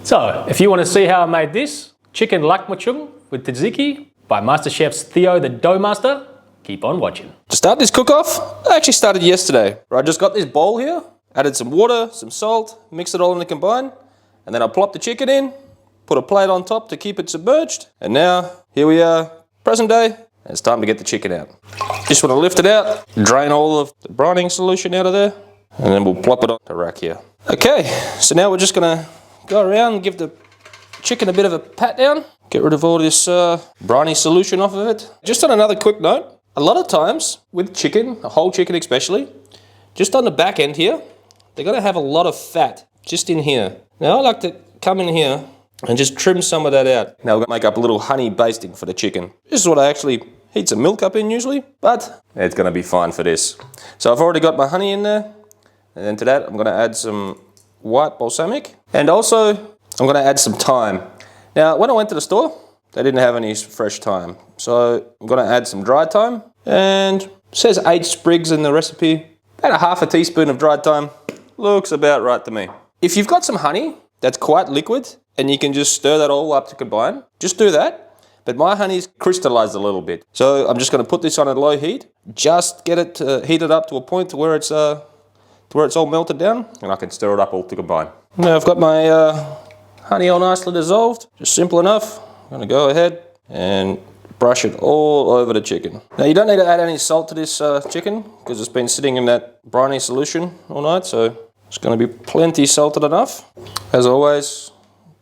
So, if you want to see how I made this chicken Lahmacun with Tzatziki by MasterChef's Theo the Dough Master, keep on watching. To start this cook-off, I actually started yesterday. I just got this bowl here, added some water, some salt, mixed it all in to combine, and then I plopped the chicken in, put a plate on top to keep it submerged, and now, here we are, present day, and it's time to get the chicken out. Just want to lift it out, drain all of the brining solution out of there, and then we'll plop it on the rack here. Okay, so now we're just going to go around and give the chicken a bit of a pat down, get rid of all this briny solution off of it. Just on another quick note, a lot of times with chicken, a whole chicken especially, just on the back end here, they're going to have a lot of fat just in here. Now I like to come in here and just trim some of that out. Now we're going to make up a little honey basting for the chicken. This is what I actually heat some milk up in usually, but it's going to be fine for this. So I've already got my honey in there, and then to that I'm going to add some white balsamic, and also I'm going to add some thyme. Now when I went to the store, they didn't have any fresh thyme, so I'm going to add some dried thyme, and it says 8 sprigs in the recipe. About a half a teaspoon of dried thyme looks about right to me. If you've got some honey that's quite liquid and you can just stir that all up to combine, just do that. But my honey's crystallized a little bit, so I'm just going to put this on a low heat, just get it heated up to a point to where it's all melted down, and I can stir it up all to combine. Now I've got my honey all nicely dissolved, just simple enough. I'm going to go ahead and brush it all over the chicken. Now you don't need to add any salt to this chicken because it's been sitting in that briny solution all night, so it's going to be plenty salted enough. As always,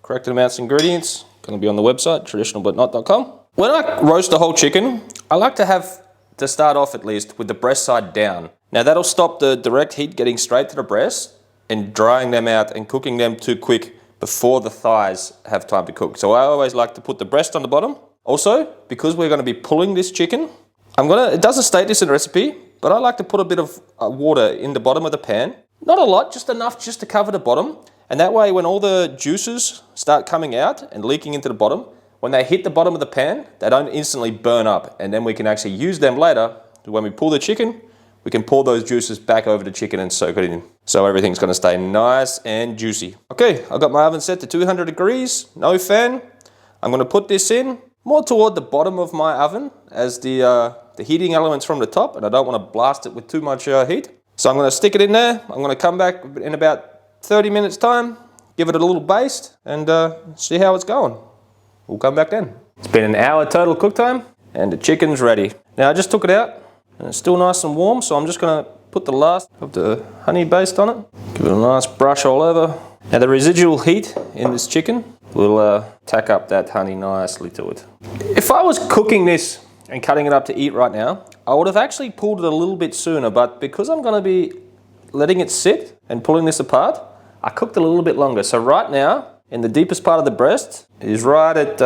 correct amounts of ingredients, going to be on the website, traditionalbutnot.com. When I roast the whole chicken, I like to start off at least with the breast side down. Now that'll stop the direct heat getting straight to the breast and drying them out and cooking them too quick before the thighs have time to cook. So I always like to put the breast on the bottom. Also, because we're going to be pulling this chicken, it doesn't state this in the recipe, but I like to put a bit of water in the bottom of the pan. Not a lot, just enough just to cover the bottom. And that way when all the juices start coming out and leaking into the bottom, when they hit the bottom of the pan, they don't instantly burn up. And then we can actually use them later. When we pull the chicken, we can pour those juices back over the chicken and soak it in. So everything's going to stay nice and juicy. Okay, I've got my oven set to 200 degrees, no fan. I'm going to put this in more toward the bottom of my oven as the heating elements from the top, and I don't want to blast it with too much heat. So I'm going to stick it in there. I'm going to come back in about 30 minutes time, give it a little baste, and see how it's going. We'll come back then. It's been an hour total cook time, and the chicken's ready. Now I just took it out, and it's still nice and warm, so I'm just going to put the last of the honey baste on it. Give it a nice brush all over. Now the residual heat in this chicken will tack up that honey nicely to it. If I was cooking this and cutting it up to eat right now, I would have actually pulled it a little bit sooner, but because I'm going to be letting it sit and pulling this apart, I cooked it a little bit longer. So right now, in the deepest part of the breast, it is right at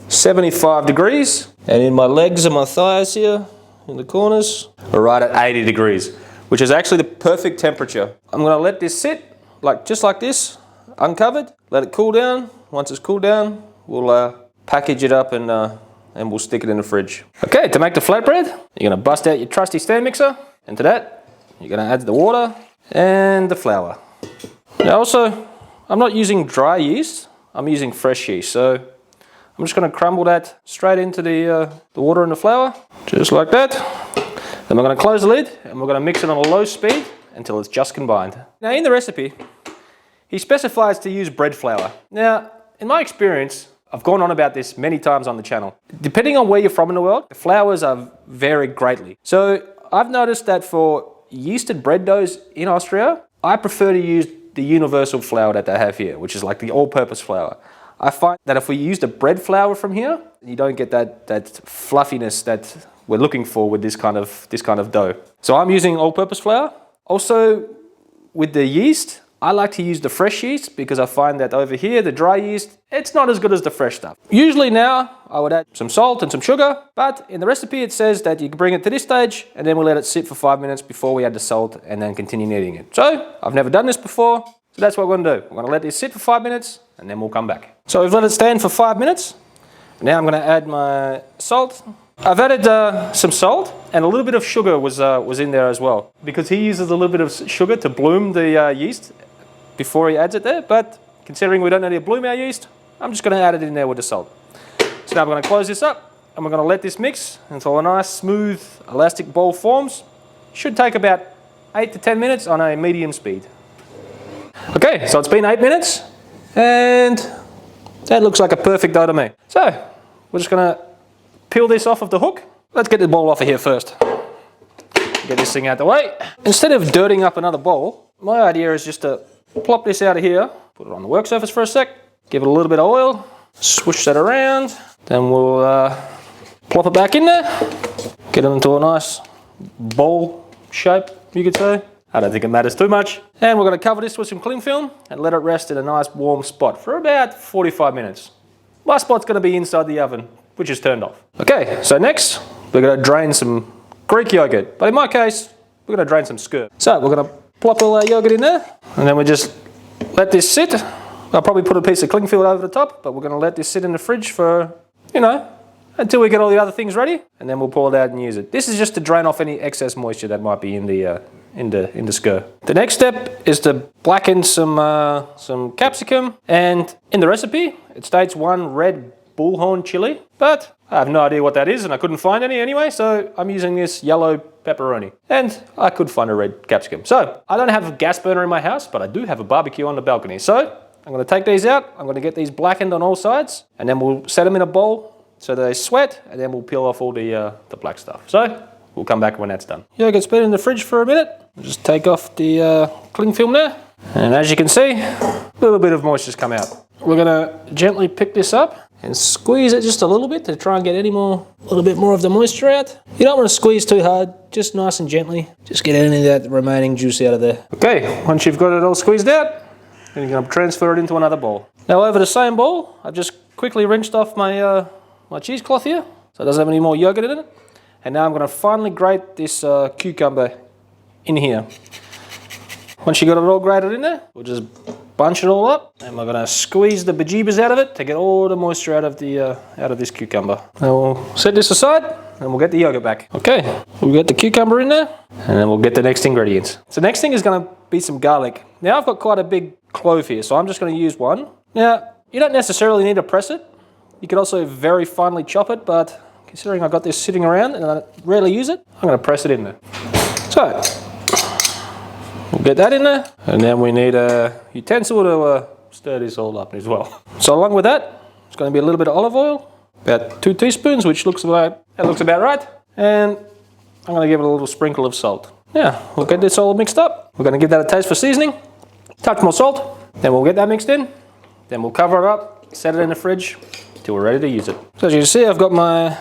75 degrees, and in my legs and my thighs here, in the corners, are right at 80 degrees, which is actually the perfect temperature. I'm going to let this sit, just like this, uncovered, let it cool down. Once it's cooled down, we'll package it up and we'll stick it in the fridge. Okay, to make the flatbread, you're going to bust out your trusty stand mixer, and to that, you're going to add the water and the flour. Now also, I'm not using dry yeast, I'm using fresh yeast, so I'm just going to crumble that straight into the water and the flour, just like that. Then we're going to close the lid, and we're going to mix it on a low speed until it's just combined. Now in the recipe, he specifies to use bread flour. Now, in my experience, I've gone on about this many times on the channel. Depending on where you're from in the world, the flours vary greatly. So I've noticed that for yeasted bread doughs in Austria, I prefer to use the universal flour that they have here, which is like the all-purpose flour. I find that if we use the bread flour from here, you don't get that fluffiness that we're looking for with this kind of dough. So I'm using all-purpose flour. Also, with the yeast, I like to use the fresh yeast because I find that over here, the dry yeast, it's not as good as the fresh stuff. Usually now, I would add some salt and some sugar, but in the recipe it says that you can bring it to this stage and then we'll let it sit for 5 minutes before we add the salt and then continue kneading it. So, I've never done this before, so that's what we're going to do. We're going to let this sit for 5 minutes and then we'll come back. So we've let it stand for 5 minutes. Now I'm going to add my salt. I've added some salt, and a little bit of sugar was in there as well, because he uses a little bit of sugar to bloom the yeast before he adds it there, but considering we don't need to bloom our yeast, I'm just going to add it in there with the salt. So now I'm going to close this up and we're going to let this mix until a nice smooth elastic ball forms. Should take about 8 to 10 minutes on a medium speed. Okay, so it's been 8 minutes and that looks like a perfect dough to me. So we're just going to peel this off of the hook. Let's get the bowl off of here first. Get this thing out the way. Instead of dirtying up another bowl, my idea is just to plop this out of here, put it on the work surface for a sec, give it a little bit of oil, switch that around, then we'll plop it back in there, get it into a nice bowl shape, you could say. I don't think it matters too much. And we're going to cover this with some cling film and let it rest in a nice warm spot for about 45 minutes. My spot's going to be inside the oven, which is turned off. Okay, so next we're going to drain some Greek yogurt, but in my case we're going to drain some skyr. So we're going to plop all our yogurt in there and then we just let this sit. I'll probably put a piece of cling film over the top, but we're going to let this sit in the fridge for, you know, until we get all the other things ready, and then we'll pull it out and use it. This is just to drain off any excess moisture that might be in the skyr. The next step is to blacken some capsicum, and in the recipe it states 1 red bullhorn chili, but I have no idea what that is and I couldn't find any anyway, so I'm using this yellow pepperoni. And I could find a red capsicum. So I don't have a gas burner in my house, but I do have a barbecue on the balcony. So I'm going to take these out, I'm going to get these blackened on all sides, and then we'll set them in a bowl so they sweat, and then we'll peel off all the black stuff. So we'll come back when that's done. Yogurt's been in the fridge for a minute. We'll just take off the cling film there. And as you can see, a little bit of moisture's come out. We're going to gently pick this up and squeeze it just a little bit to try and get a little bit more of the moisture out. You don't want to squeeze too hard, just nice and gently. Just get any of that remaining juice out of there. Okay, once you've got it all squeezed out, then you're going to transfer it into another bowl. Now over the same bowl, I've just quickly rinsed off my my cheesecloth here, so it doesn't have any more yogurt in it. And now I'm going to finely grate this cucumber in here. Once you got it all grated in there, we'll just bunch it all up, and we're going to squeeze the bejeebers out of it to get all the moisture out of this cucumber. Now we'll set this aside and we'll get the yogurt back. Okay, we'll get the cucumber in there and then we'll get the next ingredients. So the next thing is going to be some garlic. Now I've got quite a big clove here, so I'm just going to use one. Now you don't necessarily need to press it. You could also very finely chop it, but considering I've got this sitting around and I rarely use it, I'm going to press it in there. So we'll get that in there, and then we need a utensil to stir this all up as well. So along with that, it's going to be a little bit of olive oil, about 2 teaspoons, which looks about right, and I'm going to give it a little sprinkle of salt. Now we'll get this all mixed up. We're going to give that a taste for seasoning, touch more salt, then we'll get that mixed in, then we'll cover it up, set it in the fridge till we're ready to use it. So as you can see, I've got my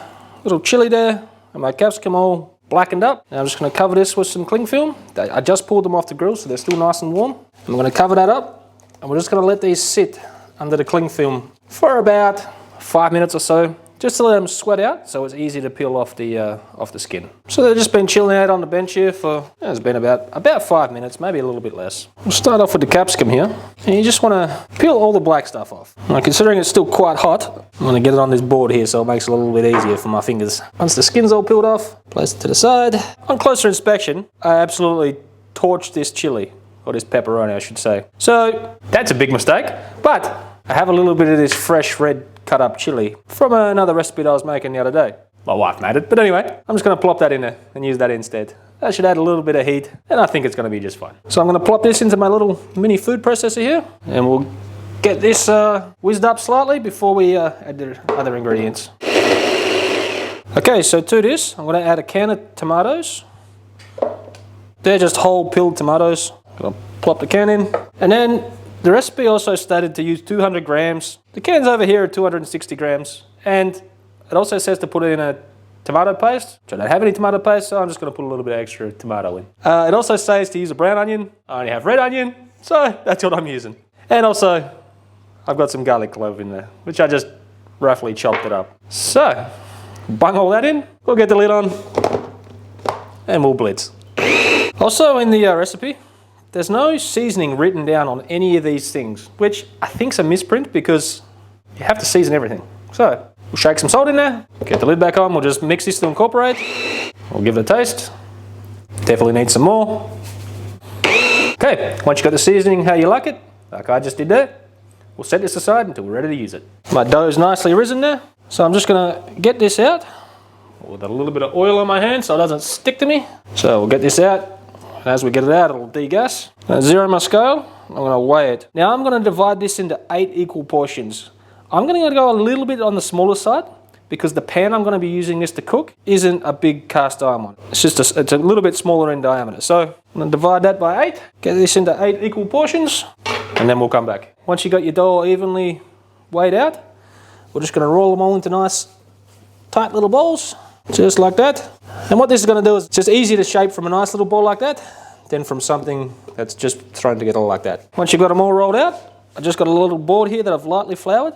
little chili there and my capsicum all blackened up. Now I'm just going to cover this with some cling film. I just pulled them off the grill, so they're still nice and warm. And we're going to cover that up, and we're just going to let these sit under the cling film for about 5 minutes or so, just to let them sweat out, so it's easy to peel off the skin. So they've just been chilling out on the bench here for, it's been about 5 minutes, maybe a little bit less. We'll start off with the capsicum here, and you just want to peel all the black stuff off. Now, considering it's still quite hot, I'm going to get it on this board here so it makes it a little bit easier for my fingers. Once the skin's all peeled off, place it to the side. On closer inspection, I absolutely torched this chili, or this pepperoni I should say. So that's a big mistake, but I have a little bit of this fresh red cut up chili from another recipe that I was making the other day. My wife made it, but anyway, I'm just going to plop that in there and use that instead. That should add a little bit of heat, and I think it's going to be just fine. So I'm going to plop this into my little mini food processor here, and we'll get this whizzed up slightly before we add the other ingredients. Okay, so to this, I'm going to add a can of tomatoes. They're just whole peeled tomatoes. I'll plop the can in, and then the recipe also stated to use 200 grams. The cans over here are 260 grams, and it also says to put it in a tomato paste. I don't have any tomato paste, so I'm just going to put a little bit of extra tomato in. It also says to use a brown onion. I only have red onion, so that's what I'm using. And also, I've got some garlic clove in there, which I just roughly chopped it up. So, bung all that in, we'll get the lid on, and we'll blitz. Also in the recipe, there's no seasoning written down on any of these things, which I think's a misprint because you have to season everything. So we'll shake some salt in there, get the lid back on, we'll just mix this to incorporate. We'll give it a taste. Definitely need some more. Okay, once you've got the seasoning how you like it, like I just did there, we'll set this aside until we're ready to use it. My dough's nicely risen there, so I'm just gonna get this out with a little bit of oil on my hand so it doesn't stick to me. So we'll get this out, and as we get it out, it'll degas. I'm gonna zero my scale, I'm gonna weigh it. Now I'm gonna divide this into 8 equal portions. I'm gonna go a little bit on the smaller side because the pan I'm gonna be using this to cook isn't a big cast iron one. It's just it's a little bit smaller in diameter. So I'm gonna divide that by 8, get this into 8 equal portions, and then we'll come back. Once you got your dough evenly weighed out, we're just gonna roll them all into nice, tight little balls, just like that. And what this is gonna do is it's just easier to shape from a nice little ball like that than from something that's just thrown together like that. Once you've got them all rolled out, I just got a little board here that I've lightly floured.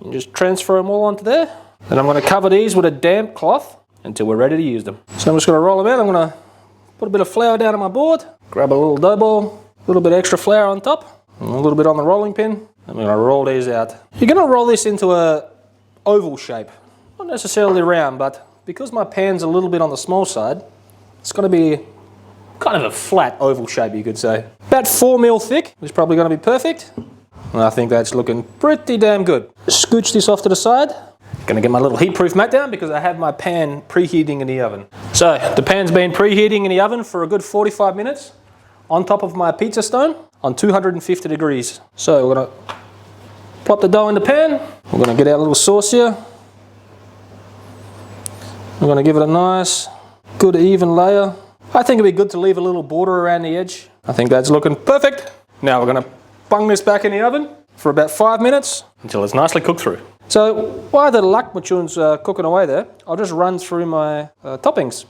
You just transfer them all onto there. Then I'm gonna cover these with a damp cloth until we're ready to use them. So I'm just gonna roll them out. I'm gonna put a bit of flour down on my board, grab a little dough ball, a little bit extra flour on top, and a little bit on the rolling pin. I'm gonna roll these out. You're gonna roll this into a oval shape. Not necessarily round, but because my pan's a little bit on the small side, it's gonna be kind of a flat oval shape, you could say. About 4 mil thick, which is probably gonna be perfect. And I think that's looking pretty damn good. Scooch this off to the side. Gonna get my little heat-proof mat down because I have my pan preheating in the oven. So the pan's been preheating in the oven for a good 45 minutes on top of my pizza stone on 250 degrees. So we're gonna plop the dough in the pan. We're gonna get our little sauce here. We're gonna give it a nice, good even layer. I think it'd be good to leave a little border around the edge. I think that's looking perfect. Now we're gonna bung this back in the oven for about 5 minutes until it's nicely cooked through. So while the Lahmacun's cooking away there, I'll just run through my toppings,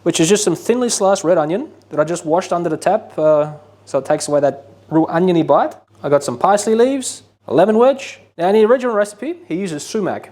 which is just some thinly sliced red onion that I just washed under the tap so it takes away that real oniony bite. I got some parsley leaves, a lemon wedge. Now in the original recipe, he uses sumac,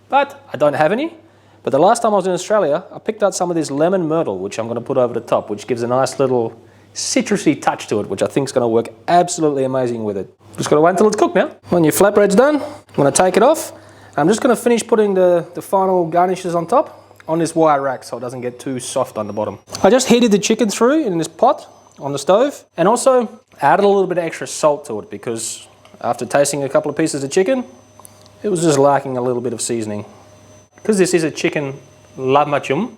but I don't have any. But the last time I was in Australia, I picked out some of this lemon myrtle, which I'm going to put over the top, which gives a nice little citrusy touch to it, which I think is going to work absolutely amazing with it. Just got to wait until it's cooked now. When your flatbread's done, I'm going to take it off. I'm just going to finish putting the final garnishes on top on this wire rack so it doesn't get too soft on the bottom. I just heated the chicken through in this pot on the stove and also added a little bit of extra salt to it because after tasting a couple of pieces of chicken, it was just lacking a little bit of seasoning. Because this is a chicken Lahmacun,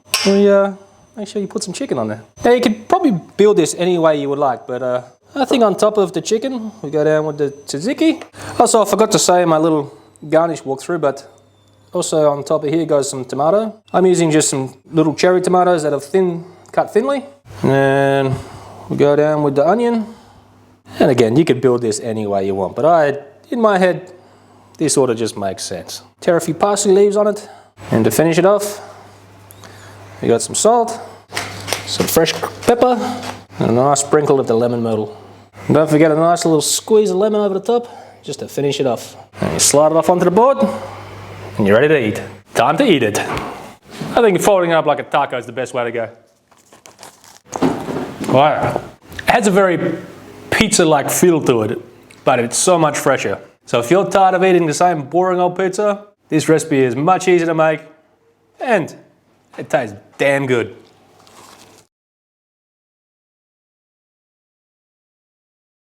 make sure you put some chicken on there. Now you could probably build this any way you would like, but I think on top of the chicken, we go down with the tzatziki. Also, I forgot to say in my little garnish walkthrough, but also on top of here goes some tomato. I'm using just some little cherry tomatoes that are cut thinly. And we go down with the onion. And again, you could build this any way you want, but in my head, this sort of just makes sense. Tear a few parsley leaves on it. And to finish it off, we got some salt, some fresh pepper, and a nice sprinkle of the lemon myrtle. And don't forget a nice little squeeze of lemon over the top, just to finish it off. And you slide it off onto the board, and you're ready to eat. Time to eat it. I think folding it up like a taco is the best way to go. Wow. It has a very pizza-like feel to it, but it's so much fresher. So if you're tired of eating the same boring old pizza, this recipe is much easier to make, and it tastes damn good.